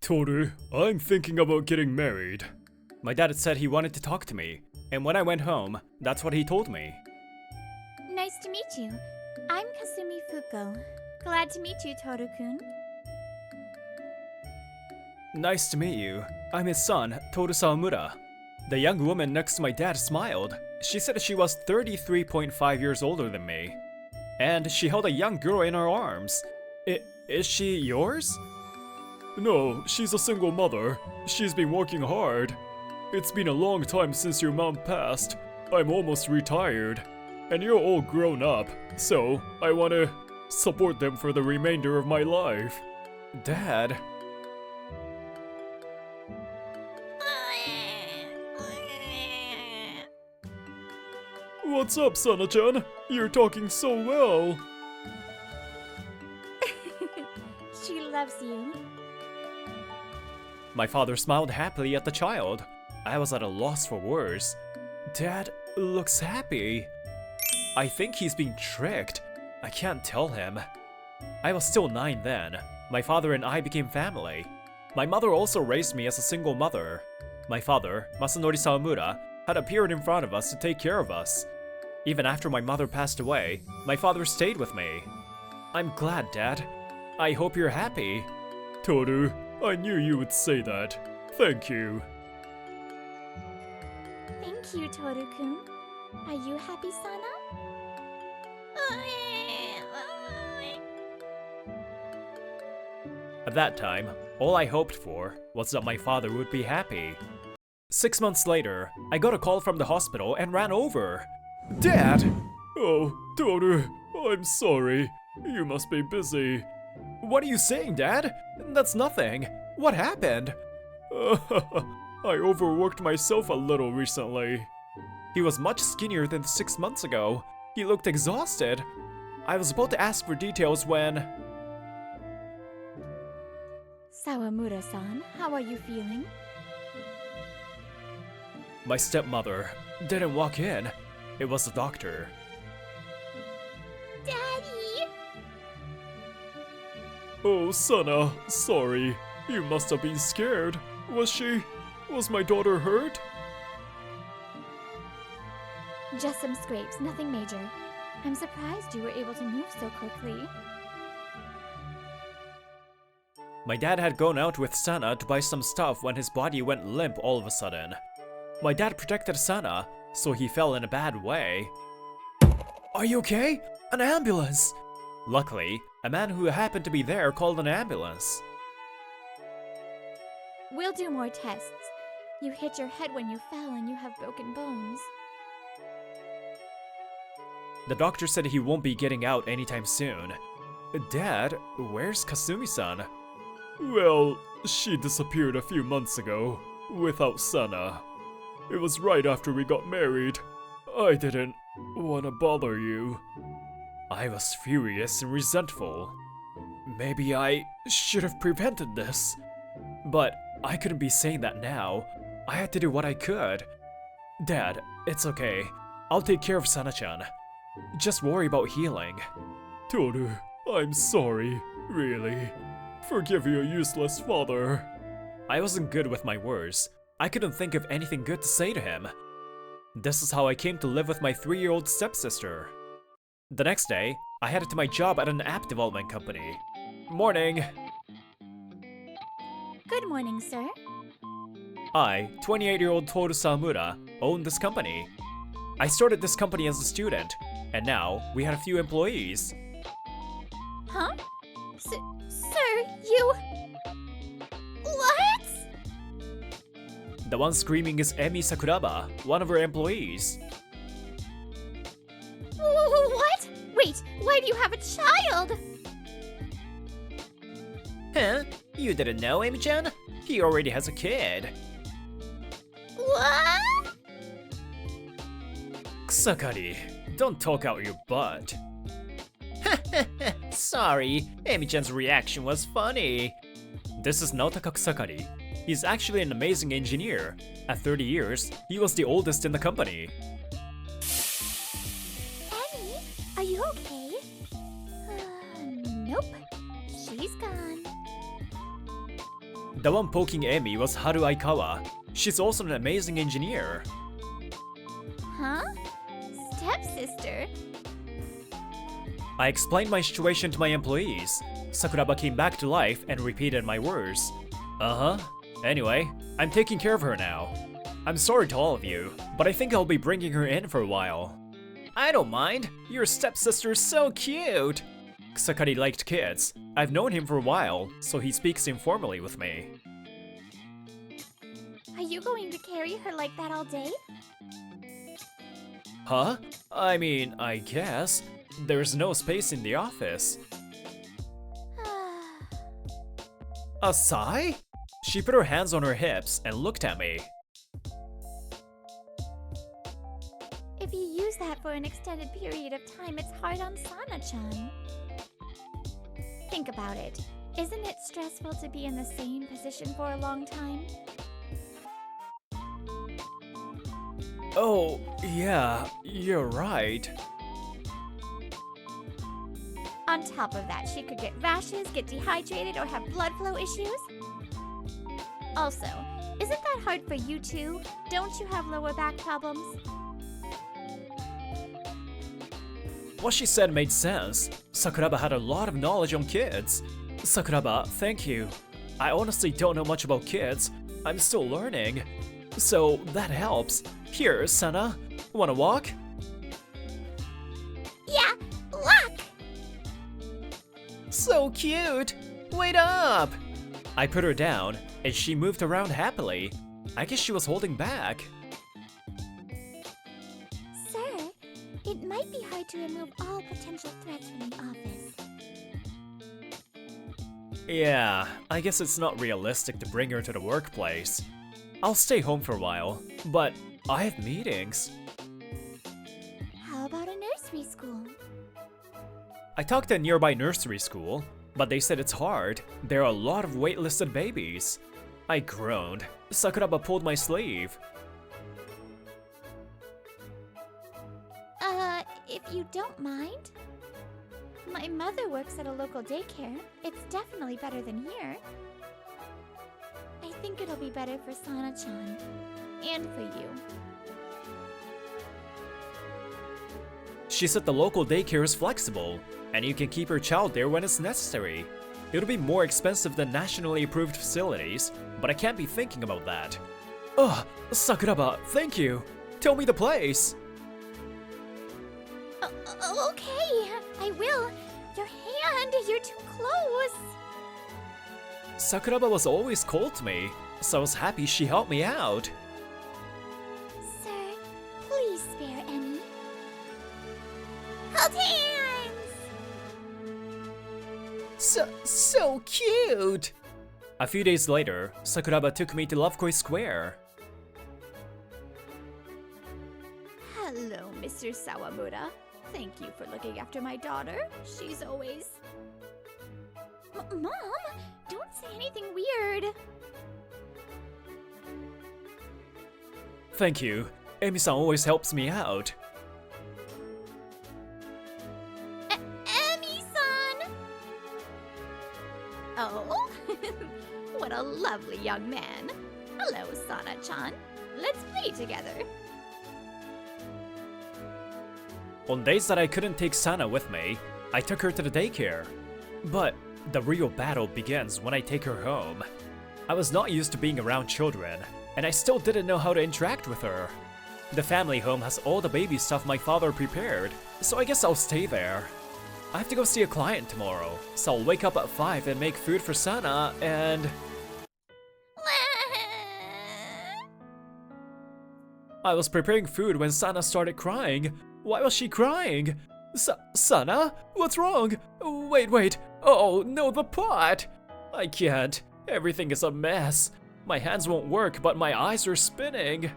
Toru, I'm thinking about getting married. My dad said he wanted to talk to me, and when I went home, that's what he told me. Nice to meet you. I'm Kasumi Fuko. Glad to meet you, Toru-kun. Nice to meet you. I'm his son, Toru Sawamura. The young woman next to my dad smiled. She said she was 33.5 years older than me. And she held a young girl in her arms. Is she yours? No, she's a single mother. She's been working hard. It's been a long time since your mom passed. I'm almost retired. And you're all grown up, so I want to support them for the remainder of my life. Dad? What's up, Sana-chan? You're talking so well. She loves you. My father smiled happily at the child. I was at a loss for words. Dad looks happy. I think he's being tricked. I can't tell him. I was still 9 then. My father and I became family. My mother also raised me as a single mother. My father, Masanori Sawamura, had appeared in front of us to take care of us. Even after my mother passed away, my father stayed with me. I'm glad, Dad. I hope you're happy. Toru, I knew you would say that. Thank you. Thank you, Toru-kun. Are you happy, Sana? At that time, all I hoped for was that my father would be happy. 6 months later, I got a call from the hospital and ran over. Dad! Oh, Toru, I'm sorry. You must be busy. What are you saying, Dad? That's nothing. What happened? I overworked myself a little recently. He was much skinnier than 6 months ago. He looked exhausted. I was about to ask for details when... Sawamura-san, how are you feeling? My stepmother didn't walk in. It was the doctor. Daddy! Oh, Sana, sorry. You must have been scared. Was my daughter hurt? Just some scrapes, nothing major. I'm surprised you were able to move so quickly. My dad had gone out with Sana to buy some stuff when his body went limp all of a sudden. My dad protected Sana, so he fell in a bad way. Are you okay? An ambulance! Luckily, a man who happened to be there called an ambulance. We'll do more tests. You hit your head when you fell and you have broken bones. The doctor said he won't be getting out anytime soon. Dad, where's Kasumi-san? Well, she disappeared a few months ago, without Sana. It was right after we got married. I didn't want to bother you. I was furious and resentful. Maybe I should have prevented this. But I couldn't be saying that now. I had to do what I could. Dad, it's okay. I'll take care of Sana-chan. Just worry about healing. Toru, I'm sorry, really. Forgive your useless father. I wasn't good with my words. I couldn't think of anything good to say to him. This is how I came to live with my 3-year-old stepsister. The next day, I headed to my job at an app development company. Morning! Good morning, sir. I, 28-year-old Toru Sawamura, own this company. I started this company as a student, and now we had a few employees. Huh? Sir, you... What? The one screaming is Emi Sakuraba, one of our employees. What? Wait, why do you have a child? Huh? You didn't know, Emi-chan? He already has a kid. What? Kusakari, don't talk out your butt. Sorry, Emi-chan's reaction was funny. This is Naotaka Kusakari. He's actually an amazing engineer. At 30 years, he was the oldest in the company. Annie, are you okay? Nope. She's gone. The one poking Emi was Haru Aikawa. She's also an amazing engineer. Huh? Stepsister? I explained my situation to my employees. Sakuraba came back to life and repeated my words. Uh-huh. Anyway, I'm taking care of her now. I'm sorry to all of you, but I think I'll be bringing her in for a while. I don't mind. Your stepsister's so cute. Sakari liked kids. I've known him for a while, so he speaks informally with me. Are you going to carry her like that all day? Huh? I mean, I guess. There's no space in the office. A sigh? She put her hands on her hips and looked at me. If you use that for an extended period of time, it's hard on Sana-chan. Think about it. Isn't it stressful to be in the same position for a long time? Oh, yeah, you're right. On top of that, she could get rashes, get dehydrated, or have blood flow issues. Also, isn't that hard for you too? Don't you have lower back problems? What she said made sense. Sakuraba had a lot of knowledge on kids. Sakuraba, thank you. I honestly don't know much about kids. I'm still learning. So that helps. Here, Sana. Wanna walk? Yeah, look! So cute! Wait up! I put her down, and she moved around happily. I guess she was holding back. Sir, it might be hard to remove all potential threats from the office. Yeah, I guess it's not realistic to bring her to the workplace. I'll stay home for a while, but I have meetings. How about a nursery school? I talked to a nearby nursery school, but they said it's hard. There are a lot of waitlisted babies. I groaned. Sakuraba pulled my sleeve. If you don't mind. My mother works at a local daycare. It's definitely better than here. I think it'll be better for Sana-chan. And for you. She said the local daycare is flexible, and you can keep your child there when it's necessary. It'll be more expensive than nationally approved facilities, but I can't be thinking about that. Ugh, Sakuraba, thank you. Tell me the place. Okay, I will. Your hand, you're too close. Sakuraba was always cold to me, so I was happy she helped me out. Sir, please spare Emmy. Hold hands! So cute! A few days later, Sakuraba took me to Lovekoi Square. Hello, Mr. Sawamura. Thank you for looking after my daughter. She's always... Mom, don't say anything weird. Thank you. Emi-san always helps me out. Emi-san! Oh, what a lovely young man. Hello, Sana-chan. Let's play together. On days that I couldn't take Sana with me, I took her to the daycare. But the real battle begins when I take her home. I was not used to being around children, and I still didn't know how to interact with her. The family home has all the baby stuff my father prepared, so I guess I'll stay there. I have to go see a client tomorrow, so I'll wake up at 5 and make food for Sana and... I was preparing food when Sana started crying. Why was she crying? Sana? What's wrong? Wait. Oh, no, the pot! I can't. Everything is a mess. My hands won't work, but my eyes are spinning.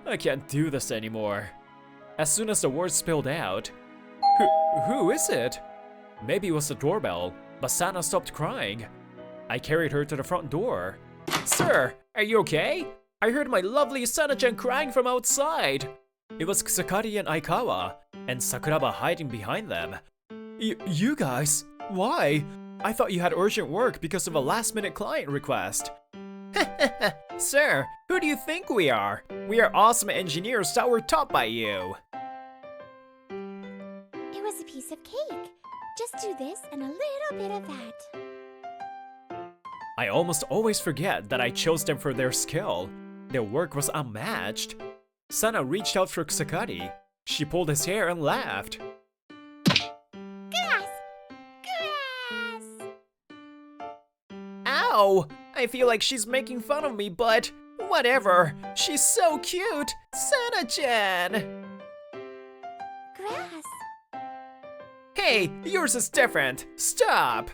I can't do this anymore. As soon as the words spilled out, who is it? Maybe it was the doorbell, but Sana stopped crying. I carried her to the front door. Sir, are you okay? I heard my lovely Sana-chan crying from outside. It was Sakari and Aikawa, and Sakuraba hiding behind them. You guys? Why? I thought you had urgent work because of a last-minute client request. Sir, who do you think we are? We are awesome engineers that were taught by you. It was a piece of cake. Just do this and a little bit of that. I almost always forget that I chose them for their skill. Their work was unmatched. Sana reached out for Kusakari. She pulled his hair and laughed. Grass! Grass! Ow! I feel like she's making fun of me, but whatever. She's so cute! Sana-chan! Grass! Hey, yours is different. Stop!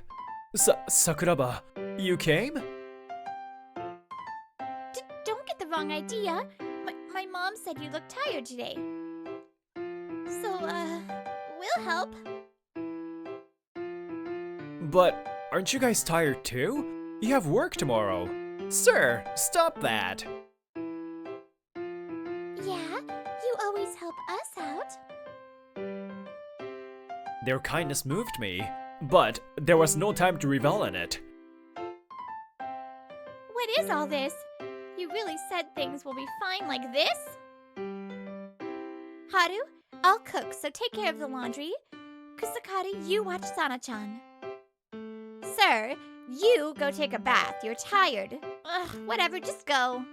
Sakuraba, you came? Don't get the wrong idea. My mom said you look tired today. So, we'll help. But aren't you guys tired too? You have work tomorrow. Sir, stop that. Yeah, you always help us out. Their kindness moved me, but there was no time to revel in it. What is all this? You really said things will be fine like this? Haru, I'll cook, so take care of the laundry. Kusakari, you watch Sana-chan. Sir, you go take a bath. You're tired. Ugh, whatever, just go.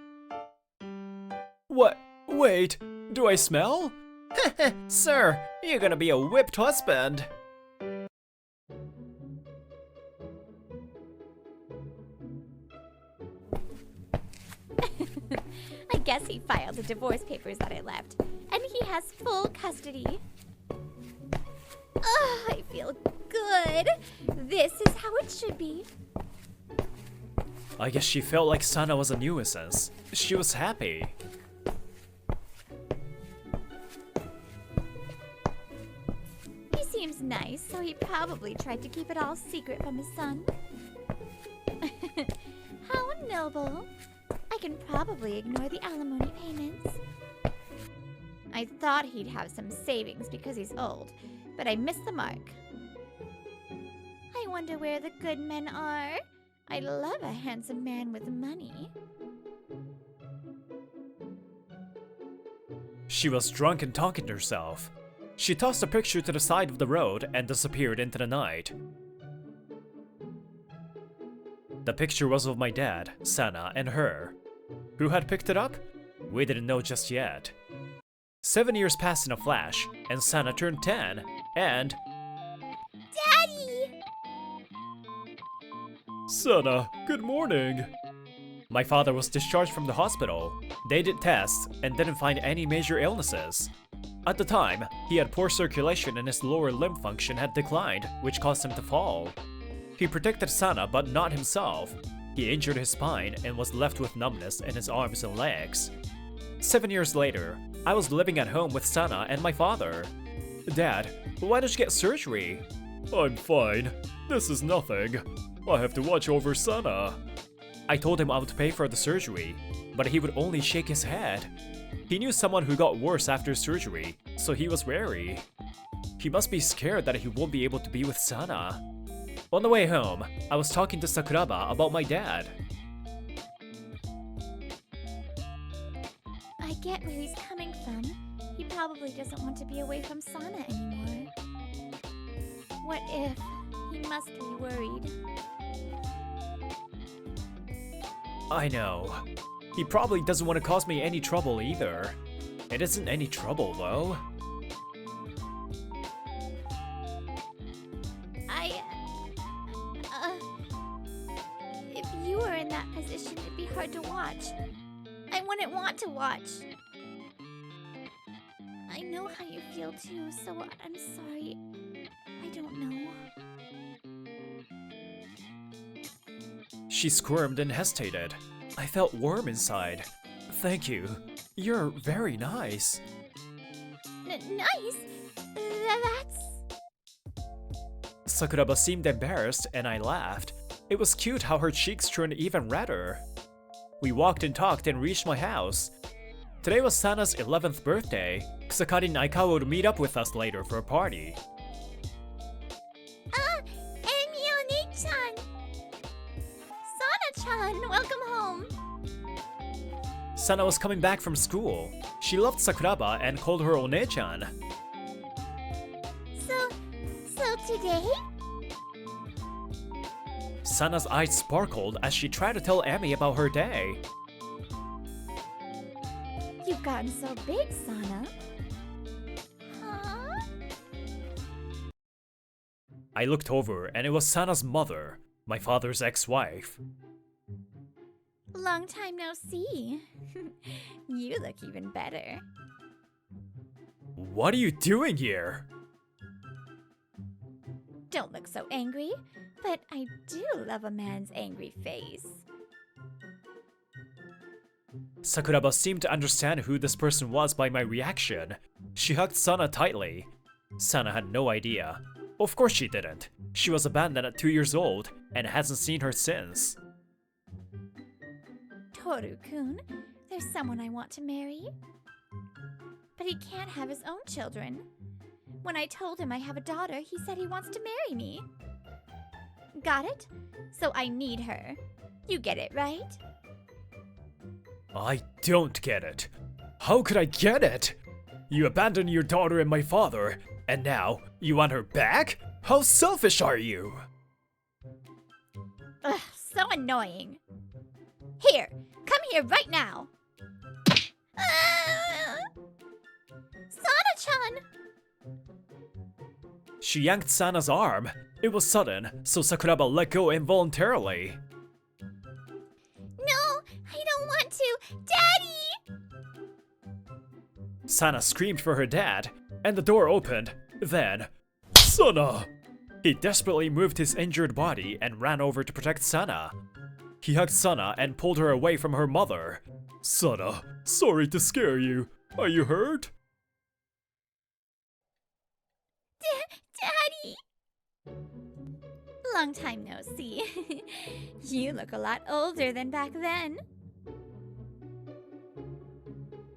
What? Wait, do I smell? Sir, you're gonna be a whipped husband. I guess he filed the divorce papers that I left, and he has full custody. Ugh, I feel good. This is how it should be. I guess she felt like Sana was a nuisance. She was happy. He seems nice, so he probably tried to keep it all secret from his son. How noble. I can probably ignore the alimony payments. I thought he'd have some savings because he's old, but I missed the mark. I wonder where the good men are. I love a handsome man with money. She was drunk and talking to herself. She tossed a picture to the side of the road and disappeared into the night. The picture was of my dad, Sana, and her. Who had picked it up? We didn't know just yet. 7 years passed in a flash, and Sana turned 10, and... Daddy! Sana, good morning. My father was discharged from the hospital. They did tests and didn't find any major illnesses. At the time, he had poor circulation and his lower limb function had declined, which caused him to fall. He protected Sana but not himself. He injured his spine and was left with numbness in his arms and legs. 7 years later, I was living at home with Sana and my father. Dad, why don't you get surgery? I'm fine. This is nothing. I have to watch over Sana. I told him I would pay for the surgery, but he would only shake his head. He knew someone who got worse after surgery, so he was wary. He must be scared that he won't be able to be with Sana. On the way home, I was talking to Sakuraba about my dad. I get where he's coming from. He probably doesn't want to be away from Sana anymore. What if he must be worried? I know. He probably doesn't want to cause me any trouble either. It isn't any trouble though. If you were in that position, it'd be hard to watch. I wouldn't want to watch. I know how you feel too, so I'm sorry. I don't know. She squirmed and hesitated. I felt warm inside. Thank you. You're very nice. Nice? That's... Sakuraba seemed embarrassed and I laughed. It was cute how her cheeks turned even redder. We walked and talked and reached my house. Today was Sana's 11th birthday. Kusakari and Aikawa would meet up with us later for a party. Emi-oni-chan! Sana-chan, welcome home! Sana was coming back from school. She loved Sakuraba and called her One-chan. So today? Sana's eyes sparkled as she tried to tell Emi about her day. You've gotten so big, Sana. Huh? I looked over and it was Sana's mother, my father's ex-wife. Long time no see. You look even better. What are you doing here? Don't look so angry, but I do love a man's angry face. Sakuraba seemed to understand who this person was by my reaction. She hugged Sana tightly. Sana had no idea. Of course she didn't. She was abandoned at 2 years old and hasn't seen her since. Toru-kun, there's someone I want to marry. But he can't have his own children. When I told him I have a daughter, he said he wants to marry me. Got it? So I need her. You get it, right? I don't get it. How could I get it? You abandoned your daughter and my father, and now you want her back? How selfish are you? Ugh, so annoying. Here, come here right now. Sana-chan! She yanked Sana's arm. It was sudden, so Sakuraba let go involuntarily. No, I don't want to! Daddy! Sana screamed for her dad, and the door opened. Then, Sana! He desperately moved his injured body and ran over to protect Sana. He hugged Sana and pulled her away from her mother. Sana, sorry to scare you. Are you hurt? Daddy! Long time no see. You look a lot older than back then.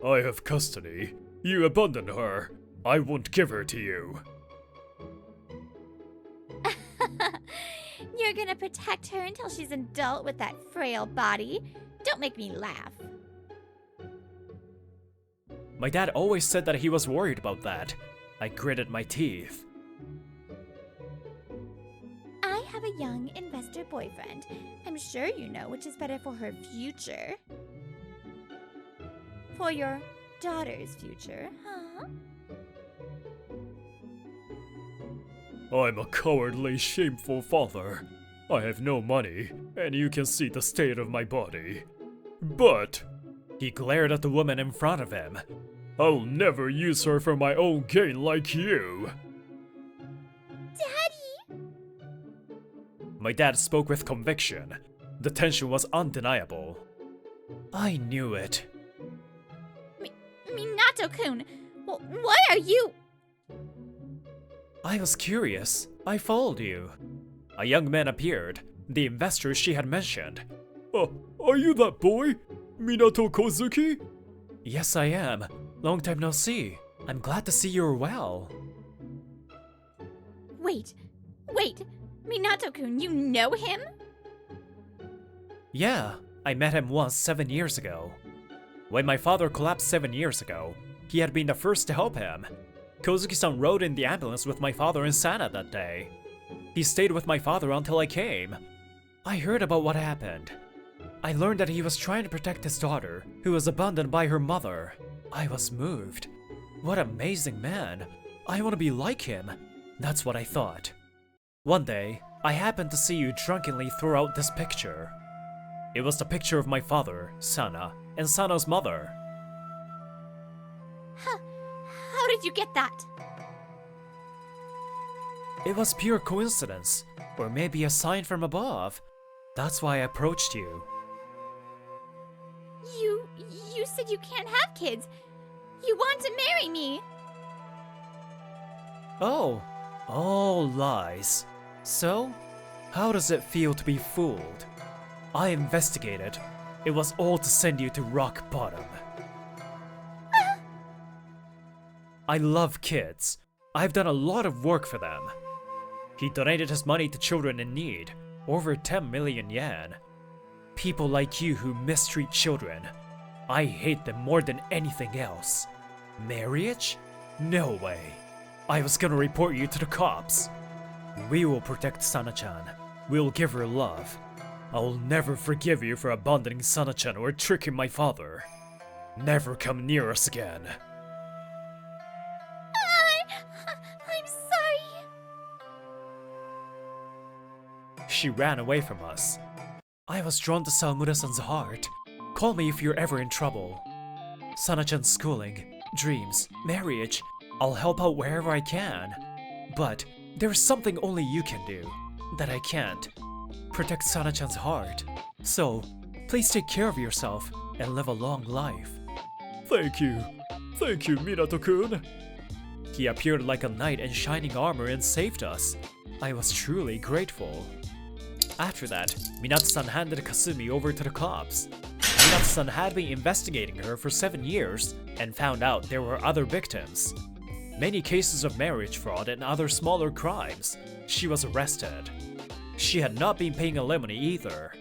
I have custody. You abandoned her. I won't give her to you. You're gonna protect her until she's an adult with that frail body. Don't make me laugh. My dad always said that he was worried about that. I gritted my teeth. I have a young investor boyfriend. I'm sure you know which is better for her future. For your daughter's future, huh? I'm a cowardly, shameful father. I have no money, and you can see the state of my body. But, he glared at the woman in front of him. I'll never use her for my own gain like you. Daddy! My dad spoke with conviction. The tension was undeniable. I knew it. Minato-kun, what are you? I was curious. I followed you. A young man appeared, the investor she had mentioned. Are you that boy? Minato Kozuki? Yes, I am. Long time no see. I'm glad to see you're well. Wait. Minato-kun, you know him? Yeah, I met him once 7 years ago. When my father collapsed 7 years ago, he had been the first to help him. Kozuki-san rode in the ambulance with my father and Sana that day. He stayed with my father until I came. I heard about what happened. I learned that he was trying to protect his daughter, who was abandoned by her mother. I was moved. What an amazing man. I want to be like him. That's what I thought. One day, I happened to see you drunkenly throw out this picture. It was the picture of my father, Sana, and Sana's mother. How did you get that? It was pure coincidence, or maybe a sign from above. That's why I approached you. You said you can't have kids. You want to marry me. Oh, all lies. So, how does it feel to be fooled? I investigated. It was all to send you to rock bottom. I love kids. I've done a lot of work for them. He donated his money to children in need, over 10 million yen. People like you who mistreat children. I hate them more than anything else. Marriage? No way. I was gonna report you to the cops. We will protect Sana-chan. We'll give her love. I will never forgive you for abandoning Sana-chan or tricking my father. Never come near us again. I'm sorry. She ran away from us. I was drawn to Sawamura-san's heart. Call me if you're ever in trouble. Sana-chan's schooling, dreams, marriage, I'll help out wherever I can. But there's something only you can do that I can't. Protect Sana-chan's heart. So, please take care of yourself and live a long life. Thank you. Thank you, Minato-kun. He appeared like a knight in shining armor and saved us. I was truly grateful. After that, Minato-san handed Kasumi over to the cops. Minato-san had been investigating her for 7 years and found out there were other victims. Many cases of marriage fraud and other smaller crimes. She was arrested. She had not been paying alimony either.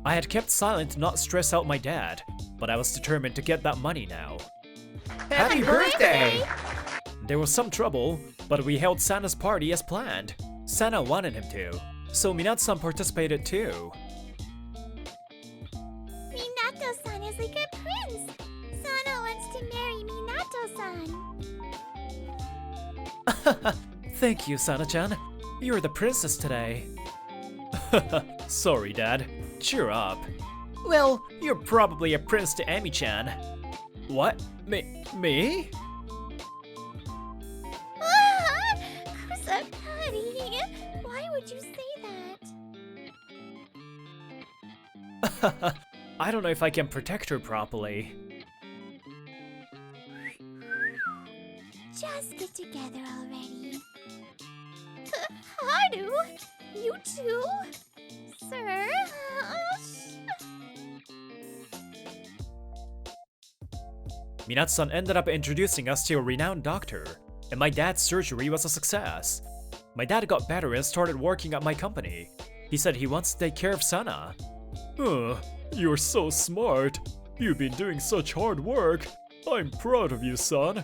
I had kept silent to not stress out my dad, but I was determined to get that money now. Happy birthday! There was some trouble, but we held Sana's party as planned. Sana wanted him to, so Minato-san participated too. Minato-san is like a prince. Sana wants to marry Minato-san. Thank you, Sana-chan. You're the princess today. Sorry, Dad. Cheer up. Well, you're probably a prince to Ami-chan. What? Me? Kusakari, why would you say that? I don't know if I can protect her properly. Just get together already. Haru, you too? Sir? Minato-san ended up introducing us to a renowned doctor, and my dad's surgery was a success. My dad got better and started working at my company. He said he wants to take care of Sana. You're so smart. You've been doing such hard work. I'm proud of you, son.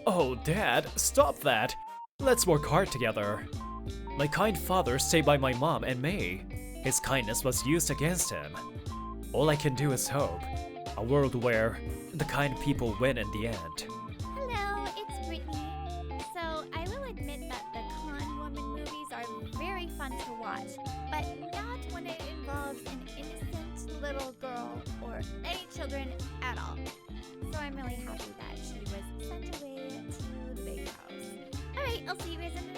Oh, Dad, stop that. Let's work hard together. My kind father stayed by my mom and me. His kindness was used against him. All I can do is hope. A world where the kind people win in the end. Hello, it's Brittany. So, I will admit that the con woman movies are very fun to watch, but not when it involves an innocent little girl or any children at all. So I'm really happy that she was sent away to the big house. Alright, I'll see you guys in the